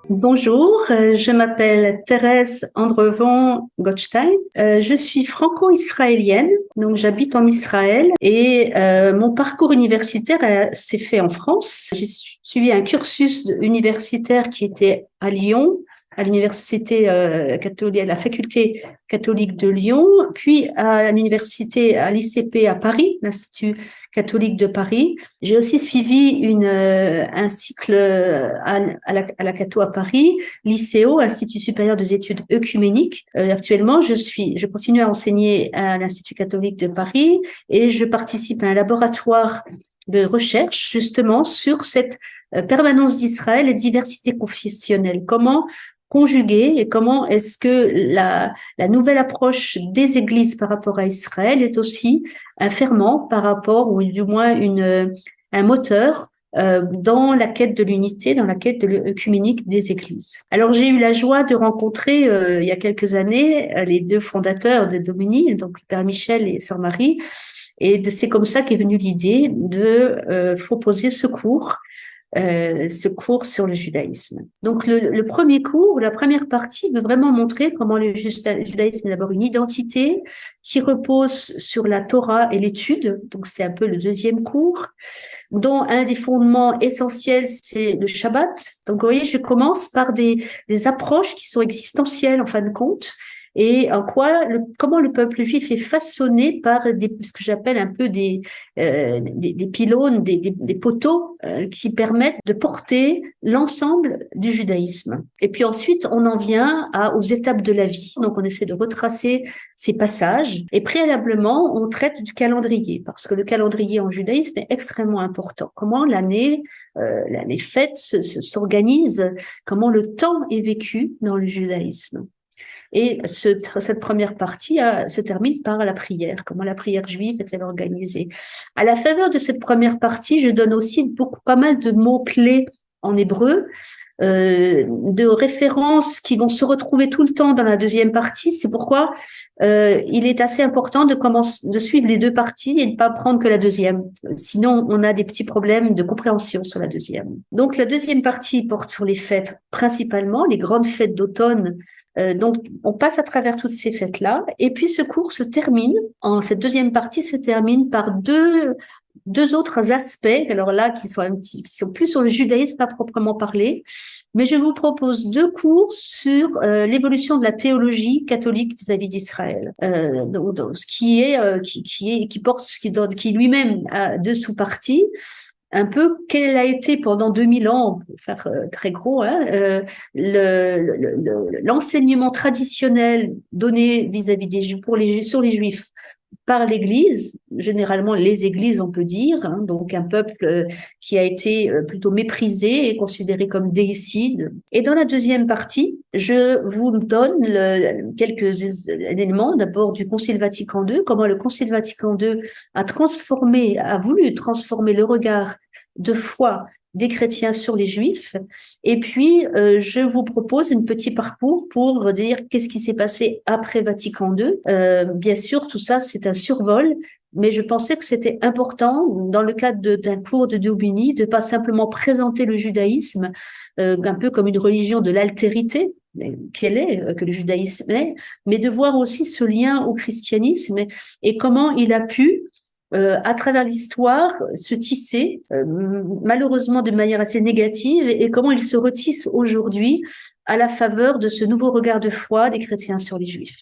Bonjour, je m'appelle Thérèse Andrevon-Gottstein. Je suis franco-israélienne, donc j'habite en Israël et mon parcours universitaire s'est fait en France. J'ai suivi un cursus universitaire qui était à Lyon, à l'université catholique, à la faculté catholique de Lyon, puis à l'université, à l'ICP à Paris, l'Institut catholique de Paris. J'ai aussi suivi un cycle à la Cato à Paris, l'ICEO, Institut supérieur des études œcuméniques. Actuellement, je continue à enseigner à l'Institut catholique de Paris et je participe à un laboratoire de recherche justement sur cette permanence d'Israël et diversité confessionnelle. Comment conjuguer et comment est-ce que la nouvelle approche des églises par rapport à Israël est aussi un ferment par rapport, ou du moins un moteur dans la quête de l'unité, dans la quête de l'œcuménique des églises. Alors j'ai eu la joie de rencontrer il y a quelques années les deux fondateurs de Domini, donc le Père Michel et Sœur Marie, et c'est comme ça qu'est venue l'idée de proposer ce cours sur le judaïsme. Donc le premier cours, la première partie veut vraiment montrer comment le judaïsme est d'abord une identité qui repose sur la Torah et l'étude, donc c'est un peu le deuxième cours, dont un des fondements essentiels, c'est le Shabbat. Donc vous voyez, je commence par des approches qui sont existentielles en fin de compte, et en comment le peuple juif est façonné par ce que j'appelle un peu des pylônes, des poteaux qui permettent de porter l'ensemble du judaïsme. Et puis ensuite, on en vient aux étapes de la vie. Donc on essaie de retracer ces passages. Et préalablement, on traite du calendrier, parce que le calendrier en judaïsme est extrêmement important. Comment l'année fête s'organise, comment le temps est vécu dans le judaïsme. Et cette première partie se termine par la prière, comment la prière juive est-elle organisée. À la faveur de cette première partie, je donne aussi pas mal de mots-clés en hébreu, de références qui vont se retrouver tout le temps dans la deuxième partie. C'est pourquoi il est assez important de suivre les deux parties et de ne pas prendre que la deuxième. Sinon, on a des petits problèmes de compréhension sur la deuxième. Donc, la deuxième partie porte sur les fêtes, principalement les grandes fêtes d'automne. Donc, on passe à travers toutes ces fêtes-là. Et puis, cette deuxième partie se termine par deux autres aspects, alors là, qui sont plus sur le judaïsme à proprement parler. Mais je vous propose deux cours sur l'évolution de la théologie catholique vis-à-vis d'Israël. Donc, qui lui-même a deux sous-parties. Un peu quel a été pendant 2000 ans, pour faire très gros, l'enseignement traditionnel donné vis-à-vis sur les Juifs par l'Église, généralement les Églises on peut dire, donc un peuple qui a été plutôt méprisé et considéré comme déicide. Et dans la deuxième partie, je vous donne quelques éléments d'abord du Concile Vatican II, comment le Concile Vatican II a voulu transformer le regard de foi des chrétiens sur les juifs. Et puis, je vous propose un petit parcours pour dire qu'est-ce qui s'est passé après Vatican II. Bien sûr, tout ça, c'est un survol, mais je pensais que c'était important, dans le cadre d'un cours de Daubigny, de pas simplement présenter le judaïsme un peu comme une religion de l'altérité, que le judaïsme est, mais de voir aussi ce lien au christianisme et comment il a pu à travers l'histoire, se tisser, malheureusement de manière assez négative, et comment il se retisse aujourd'hui à la faveur de ce nouveau regard de foi des chrétiens sur les juifs.